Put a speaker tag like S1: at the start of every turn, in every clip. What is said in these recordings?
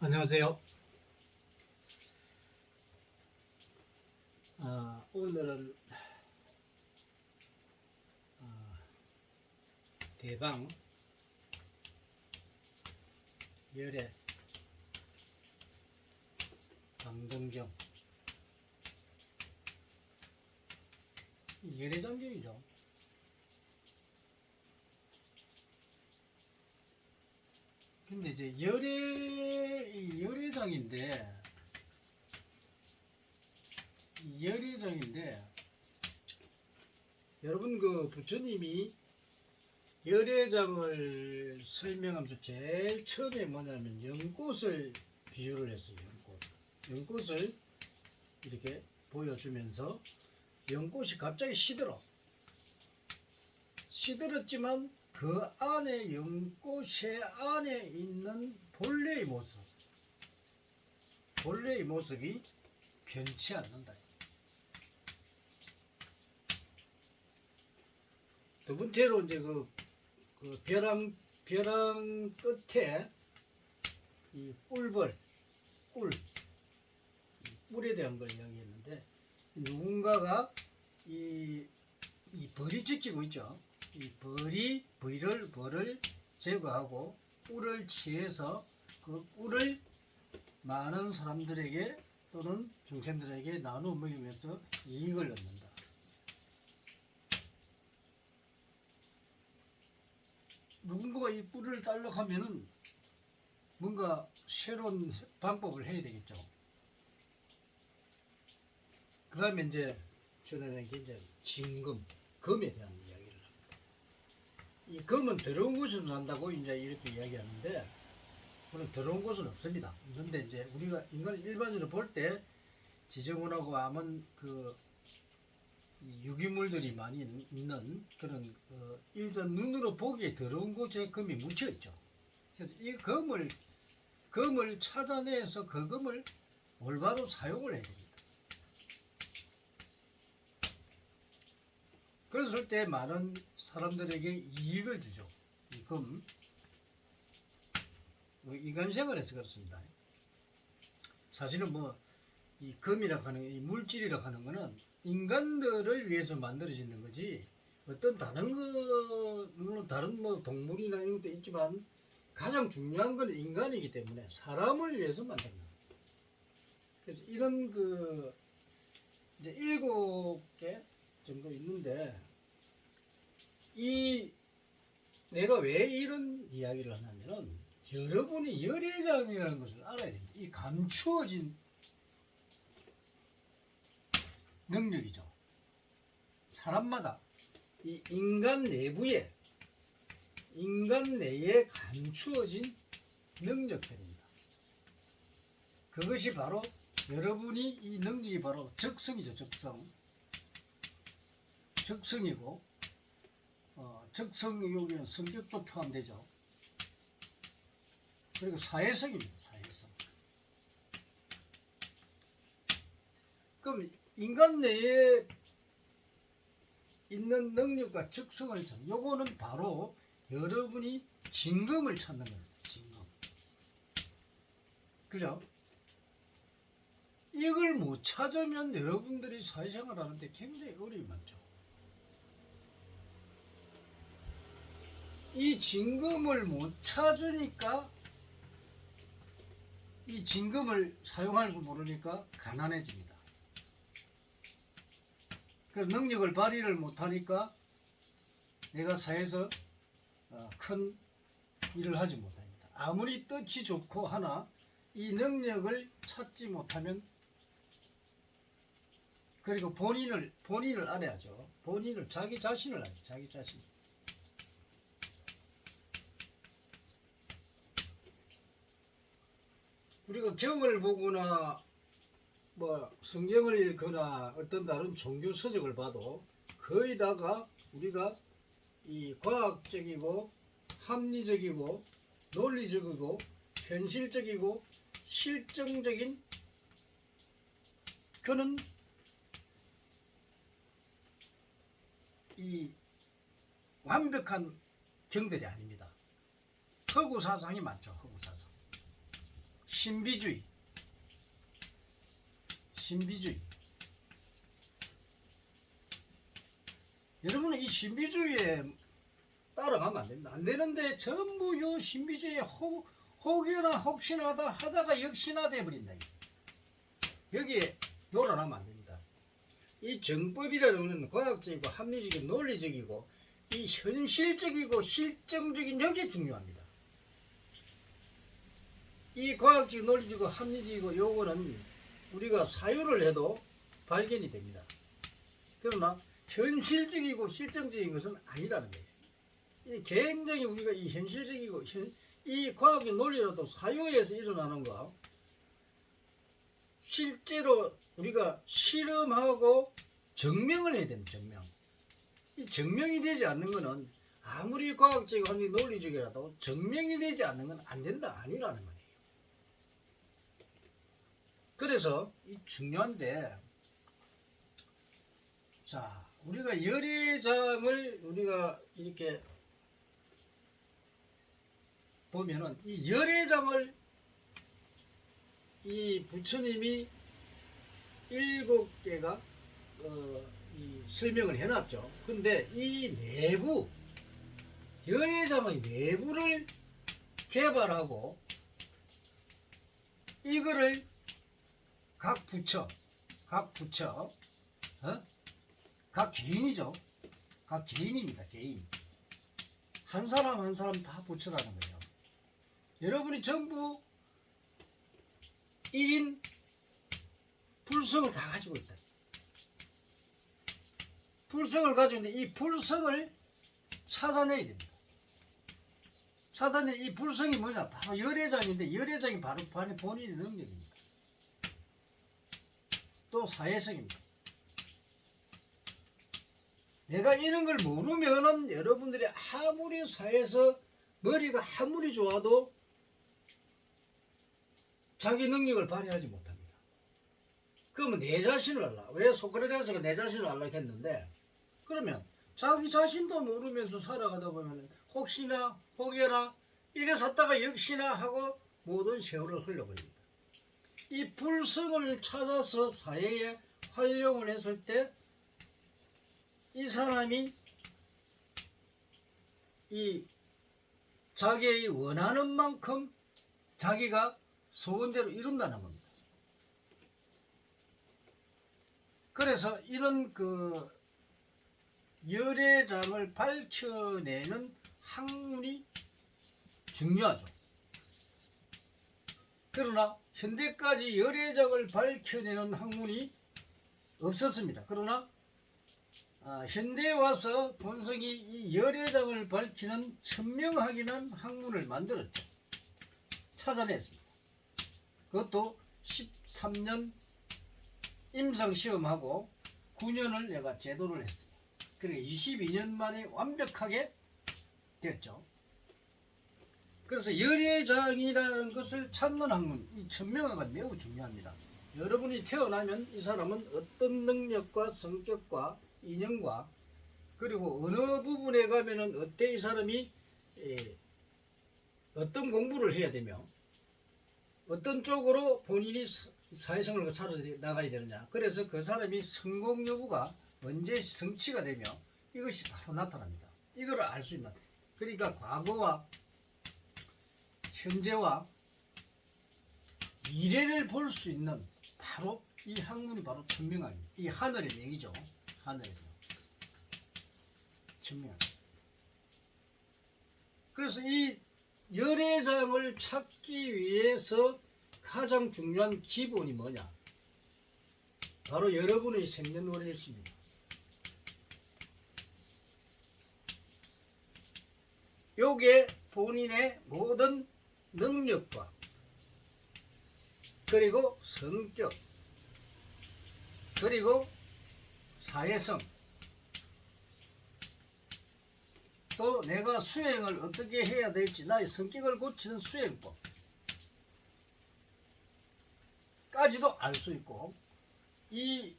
S1: 안녕하세요. 오늘은 대방 열애 방등경 열애장경이죠. 근데 이제 열애장인데 여러분 그 부처님이 열애장을 설명하면서 제일 처음에 뭐냐면 연꽃을 비유를 했어요. 연꽃을 이렇게 보여주면서 연꽃이 갑자기 시들었지만 그 안에 연꽃의 안에 있는 본래의 모습이 변치 않는다. 두 번째로 이제 그 벼랑 끝에 이 꿀에 대한 걸 이야기했는데, 누군가가 이 벌이 지키고 있죠. 이 벌을 제거하고 꿀을 취해서 그 꿀을 많은 사람들에게 또는 중생들에게 나누어 먹이면서 이익을 얻는다. 누군가가 이 꿀을 딸려 하면은 뭔가 새로운 방법을 해야 되겠죠. 그 다음에 이제 저는 이제 금에 대한 이야기를 합니다. 이 금은 더러운 곳에서 난다고 이제 이렇게 이야기하는데, 그런 더러운 곳은 없습니다. 그런데 이제 우리가 인간을 일반적으로 볼 때 지저분하고 암은 그 유기물들이 많이 있는 그런 일단 눈으로 보기에 더러운 곳에 금이 묻혀 있죠. 그래서 이 금을 찾아내서 그 금을 올바로 사용을 해야 됩니다. 그랬을 때 많은 사람들에게 이익을 주죠. 이 금. 인간 생활에서 그렇습니다. 사실은 이 금이라고 하는, 이 물질이라고 하는 거는 인간들을 위해서 만들어지는 거지, 어떤 다른 물론 다른 동물이나 이런 것도 있지만 가장 중요한 건 인간이기 때문에 사람을 위해서 만든다. 그래서 이런 이제 7개 정도 있는데, 내가 왜 이런 이야기를 하냐면은, 여러분이 열애장이라는 것을 알아야 됩니다. 이 감추어진 능력이죠. 사람마다 이 인간 내에 감추어진 능력들입니다. 그것이 바로 여러분이 이 능력이 바로 적성이죠. 적성이고, 적성이 여기는 성격도 포함되죠. 그리고 사회성입니다. 사회성. 그럼 인간 내에 있는 능력과 적성을 찾는, 요거는 바로 여러분이 진금을 찾는 겁니다. 진금. 그죠? 이걸 못 찾으면 여러분들이 사회생활 하는데 굉장히 어려움이 많죠. 이 진금을 못 찾으니까, 이 진금을 사용할 줄 모르니까 가난해집니다. 그래서 능력을 발휘를 못하니까 내가 사회에서 큰 일을 하지 못합니다. 아무리 뜻이 좋고 하나 이 능력을 찾지 못하면, 그리고 본인을 알아야죠. 자기 자신을 알아야죠. 자기 자신. 우리가 경을 보거나 성경을 읽거나 어떤 다른 종교 서적을 봐도 거의 다가 우리가 이 과학적이고 합리적이고 논리적이고 현실적이고 실정적인 그런 이 완벽한 경들이 아닙니다. 허구 사상이 많죠. 허구 사상. 신비주의. 여러분은 이 신비주의에 따라가면 안 됩니다. 안 되는데 전부 요 신비주의에 혹여나 혹시나 하다가 역시나 돼버린다. 여기에 놀아나면 안 됩니다. 이 정법이라는 것은 과학적이고 합리적이고 논리적이고 이 현실적이고 실정적인 여기 중요합니다. 이 과학적, 논리적이고 합리적이고 요거는 우리가 사유를 해도 발견이 됩니다. 그러나 현실적이고 실정적인 것은 아니라는 거예요. 이 굉장히 우리가 이 현실적이고 이 과학의 논리로도 사유에서 일어나는 거 실제로 우리가 실험하고 증명을 해야 됩니다. 이 증명이 되지 않는 것은 아무리 과학적이고 아무리 논리적이라도 증명이 되지 않는 건 안 된다 아니라는 거예요. 그래서 이 중요한데, 자 우리가 열애장을 우리가 이렇게 보면은 이 열애장을 이 부처님이 7개가 이 설명을 해놨죠. 근데 이 내부 열애장의 내부를 개발하고 이거를 각 부처 각 개인이죠. 각 개인입니다. 개인 한 사람 한 사람 다 부처라는 거예요. 여러분이 전부 1인 불성을 다 가지고 있다. 불성을 가지고 있는데 이 불성을 찾아내야 됩니다. 찾아내 이 불성이 뭐냐? 바로 열애장인데 열애장이 바로 본인의 능력입니다. 또 사회성입니다. 내가 이런 걸 모르면은 여러분들이 아무리 사회에서 머리가 아무리 좋아도 자기 능력을 발휘하지 못합니다. 그러면 내 자신을 알라. 왜 소크라테스가 내 자신을 알라 했는데, 그러면 자기 자신도 모르면서 살아가다 보면 혹시나 혹여나 이래 샀다가 역시나 하고 모든 세월을 흘려버립니다. 이 불성을 찾아서 사회에 활용을 했을 때 이 사람이 이 자기의 원하는 만큼 자기가 소원대로 이룬다는 겁니다. 그래서 이런 그 열애장을 밝혀내는 학문이 중요하죠. 그러나 현대까지 열애장을 밝혀내는 학문이 없었습니다. 그러나 현대에 와서 본성이 이 열애장을 밝히는 천명학이라는 학문을 만들었죠. 찾아냈습니다. 그것도 13년 임상시험하고 9년을 내가 제도를 했습니다. 그러니까 22년 만에 완벽하게 됐죠. 그래서 열애장이라는 것을 찾는 학문, 이 천명학은 매우 중요합니다. 여러분이 태어나면 이 사람은 어떤 능력과 성격과 인연과 그리고 어느 부분에 가면은 어때 이 사람이 어떤 공부를 해야 되며 어떤 쪽으로 본인이 사회생활을 살아나가야 되느냐. 그래서 그 사람이 성공 여부가 언제 성취가 되며 이것이 바로 나타납니다. 이걸 알 수 있는, 그러니까 과거와 현재와 미래를 볼 수 있는 바로 이 학문이 바로 천명학입니다. 이 하늘의 명이죠. 하늘에서 천명학. 그래서 이 열애장을 찾기 위해서 가장 중요한 기본이 뭐냐? 바로 여러분의 생년월일입니다. 요게 본인의 모든 능력과 그리고 성격 그리고 사회성 또 내가 수행을 어떻게 해야 될지 나의 성격을 고치는 수행법 까지도 알 수 있고 이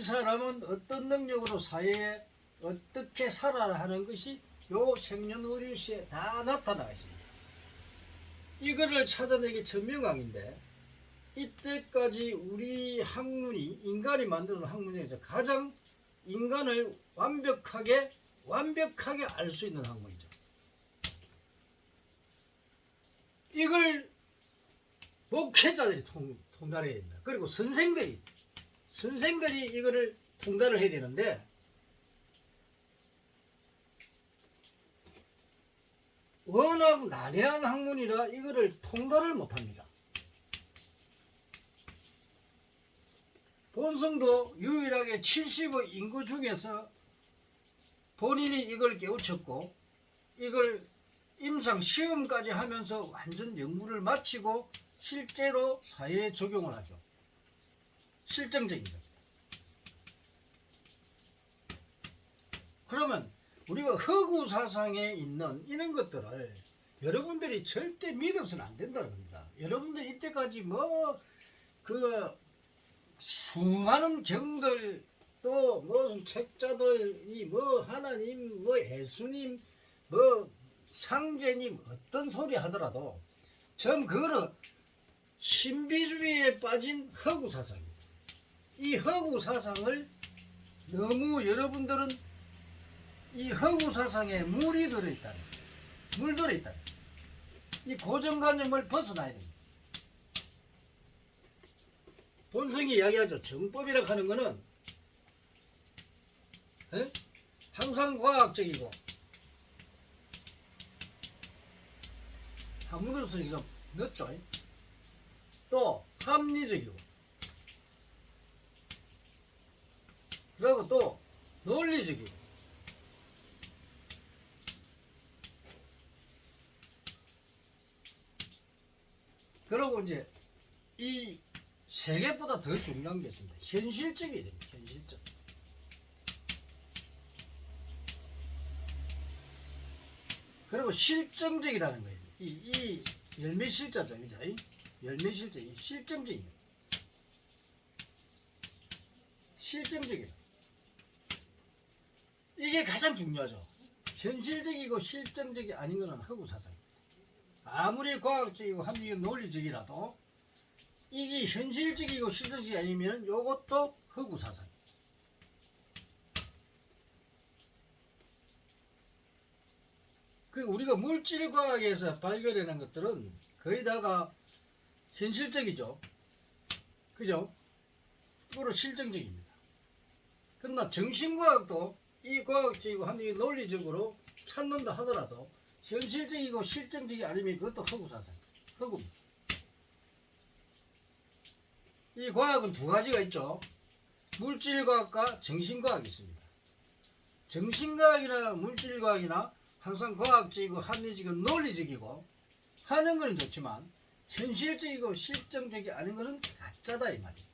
S1: 사람은 어떤 능력으로 사회에 어떻게 살아야 하는 것이 요 생년월일시에 다 나타나 있습니다. 이거를 찾아내기 천명왕인데 이때까지 우리 학문이 인간이 만드는 학문 중에서 가장 인간을 완벽하게 알 수 있는 학문이죠. 이걸 목회자들이 통달해야 됩니다. 그리고 선생들이 이거를 통달을 해야 되는데 워낙 난해한 학문이라 이거를 통달을 못합니다. 본성도 유일하게 70의 인구 중에서 본인이 이걸 깨우쳤고 이걸 임상 시험까지 하면서 완전 연구를 마치고 실제로 사회에 적용을 하죠. 실증적인 겁니다. 그러면 우리가 허구 사상에 있는 이런 것들을 여러분들이 절대 믿어서는 안 된다는 겁니다. 여러분들 이때까지 그 수많은 경들 또 무슨 책자들 하나님 예수님 상제님 어떤 소리 하더라도 전 그거는 신비주의에 빠진 허구 사상입니다. 이 허구 사상을 너무 여러분들은 이 허구 사상에 물이 들어있다. 이 고정관념을 벗어나야 됩니다. 본성이 이야기하죠. 정법이라고 하는 거는 항상 과학적이고 학문으로서는 좀 늦죠. 또 합리적이고 그리고 또 논리적이고 그리고 이제 이 세 개보다 더 중요한 게 있습니다. 현실적이어야 됩니다. 현실적. 그리고 실정적이라는 거예요. 이 열매실자죠. 그죠? 열매실자, 실정적이에요. 실정적이에요. 이게 가장 중요하죠. 현실적이고 실정적이 아닌 것은 허구사상입니다. 아무리 과학적이고 합리적 논리적이라도 이게 현실적이고 실정적이 아니면 이것도 허구사상입니다. 그리고 우리가 물질과학에서 발견하는 것들은 거의 다가 현실적이죠. 그죠? 그리고 실정적입니다. 그러나 정신과학도 이 과학적이고 합리적 논리적으로 찾는다 하더라도 현실적이고 실정적이 아니면 그것도 허구사상입니다. 허구입니다. 이 과학은 두 가지가 있죠. 물질과학과 정신과학이 있습니다. 정신과학이나 물질과학이나 항상 과학적이고 합리적이고 논리적이고 하는 것은 좋지만 현실적이고 실정적이 아닌 것은 가짜다 이 말이에요.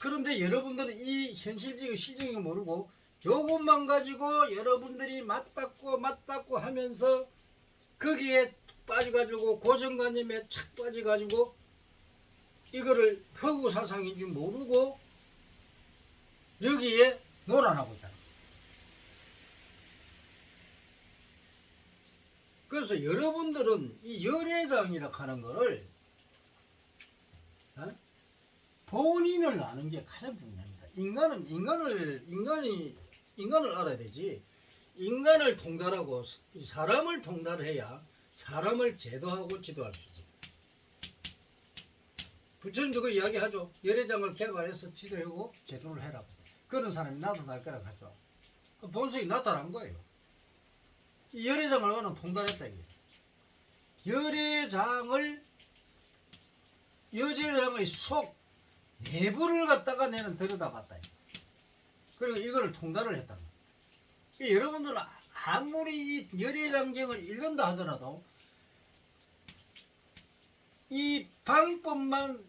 S1: 그런데 여러분들은 이 현실적이고 실정적인 거 모르고 요것만 가지고 여러분들이 맞받고 하면서 거기에 빠져가지고 고정관념에 착 빠져가지고 이거를 허구사상인 줄 모르고 여기에 놀아나고 있다. 그래서 여러분들은 이 열애장이라고 하는 거를 본인을 아는 게 가장 중요합니다. 인간을 알아야 되지. 인간을 통달하고 사람을 통달해야 사람을 제도하고 지도할 수 있습니다. 부처님도 그 이야기하죠. 열애장을 개발해서 지도하고 제도를 해라고. 그런 사람이 나타날 거라고 하죠. 그 본성이 나타난 거예요. 이 열애장을 얼마나 통달했다 이게. 열애장의 속 내부를 갖다가 내는 들여다봤다. 그리고 이거를 통달을 했다. 여러분들은 아무리 이 열애장경을 읽는다 하더라도 이 방법만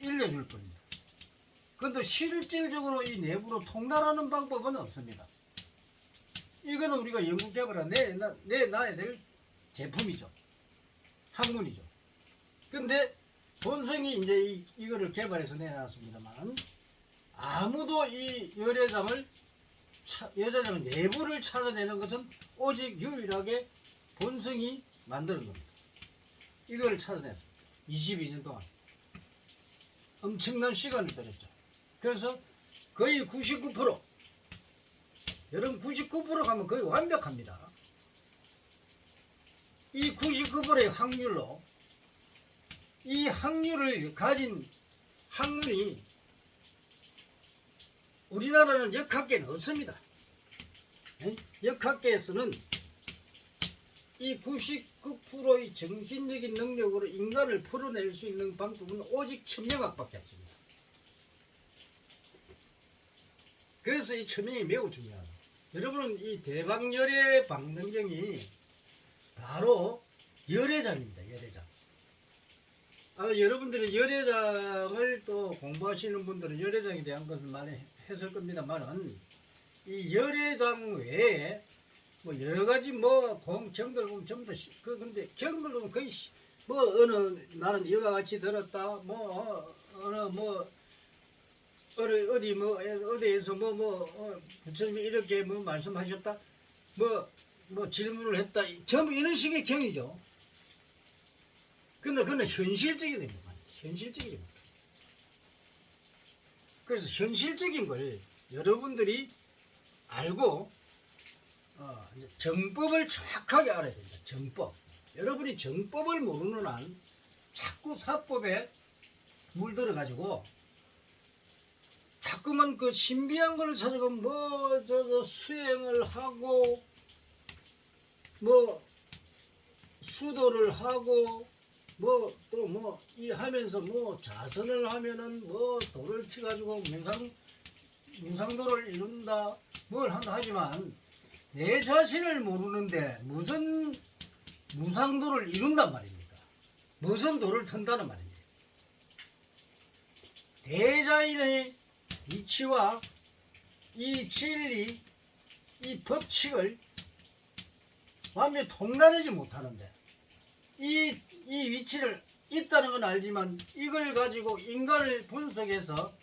S1: 일려줄 뿐입니다. 그런데 실질적으로 이 내부로 통달하는 방법은 없습니다. 이거는 우리가 연구 개발한 내놔야 될 제품이죠. 학문이죠. 근데 본성이 이제 이거를 개발해서 내놨습니다만 아무도 이 열애장을 내부를 찾아내는 것은 오직 유일하게 본성이 만드는 겁니다. 이걸 찾아내서 22년 동안 엄청난 시간을 들였죠. 그래서 거의 99%, 여러분 99% 가면 거의 완벽합니다. 이 99%의 확률로 이 확률을 가진 학문이 우리나라는 역학계는 없습니다. 역학계에서는 이 99%의 정신적인 능력으로 인간을 풀어낼 수 있는 방법은 오직 천명학밖에 없습니다. 그래서 이 천명이 매우 중요하다. 여러분은 이 대방열의 방등경이 바로 열애장입니다. 열애장. 여러분들이 열애장을 또 공부하시는 분들은 열애장에 대한 것을 많이 했을 겁니다만은 이 열애장 외에 뭐 여러 가지 뭐 경들 보면 전부 다 근데 경들 보면 거의 뭐 어느 나는 이와 같이 들었다 뭐 어느 뭐 어디 뭐 어디에서 부처님이 이렇게 뭐 말씀하셨다 뭐 질문을 했다 전부 이런 식의 경이죠. 근데 그건 현실적이 됩니다. 현실적이 됩니다. 그래서 현실적인 걸 여러분들이 알고 이제 정법을 정확하게 알아야 됩니다. 정법. 여러분이 정법을 모르는 한 자꾸 사법에 물들어가지고 자꾸만 그 신비한 걸 찾아가 수행을 하고 수도를 하고 이 하면서 자선을 하면은 돌을 치가지고 무상도를 이룬다 뭘 한다 하지만 내 자신을 모르는데 무슨 무상도를 이룬단 말입니까? 무슨 도를 턴다는 말입니다. 대자인의 이치와 이 진리, 이 법칙을 완전히 통달하지 못하는데 이 위치를 있다는 건 알지만 이걸 가지고 인간을 분석해서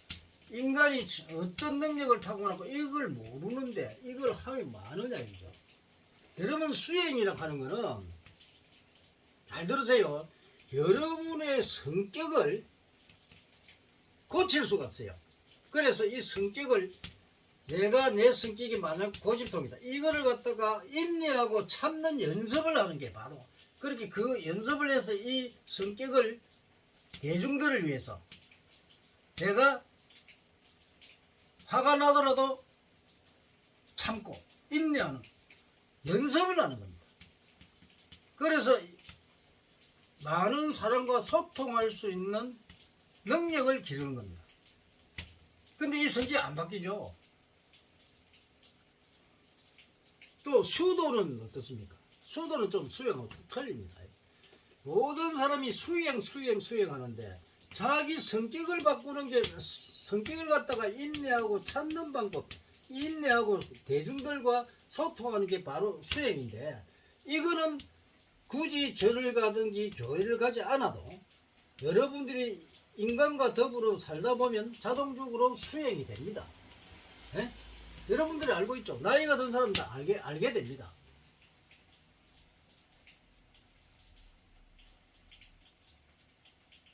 S1: 인간이 어떤 능력을 타고나고 이걸 모르는데 이걸 하면 많으냐 이죠. 여러분 수행이라고 하는 거는 잘 들으세요. 여러분의 성격을 고칠 수가 없어요. 그래서 이 성격을 내 성격이 만약 고집통이다. 이거를 갖다가 인내하고 참는 연습을 하는 게 바로 그렇게 그 연습을 해서 이 성격을 대중들을 위해서 내가 화가 나더라도 참고 인내하는 연습을 하는 겁니다. 그래서 많은 사람과 소통할 수 있는 능력을 기르는 겁니다. 근데 이 성격이 안 바뀌죠. 또 수도는 어떻습니까? 수도는 좀 수행하고 틀립니다. 모든 사람이 수행하는데 자기 성격을 바꾸는 게 성격을 갖다가 인내하고 찾는 방법, 인내하고 대중들과 소통하는 게 바로 수행인데 이거는 굳이 절을 가든지 교회를 가지 않아도 여러분들이 인간과 더불어 살다 보면 자동적으로 수행이 됩니다. 네? 여러분들이 알고 있죠? 나이가 든 사람들 알게 됩니다.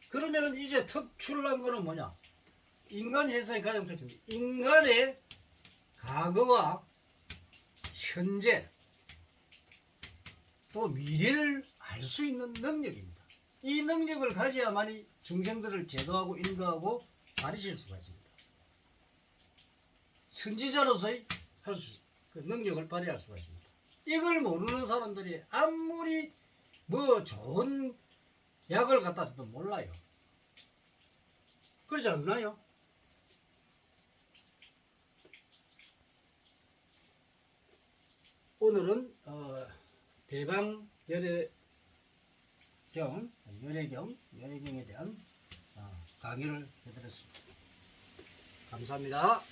S1: 그러면은 이제 특출난 거는 뭐냐? 인간 세상의 가장 특징은 인간의 과거와 현재 또 미래를 알 수 있는 능력입니다. 이 능력을 가져야만이 중생들을 제도하고 인도하고 가르칠 수가 있습니다. 선지자로서의 그 능력을 발휘할 수가 있습니다. 이걸 모르는 사람들이 아무리 좋은 약을 갖다 줘도 몰라요. 그렇지 않나요? 오늘은 대방 열애경에 대한 강의를 해드렸습니다. 감사합니다.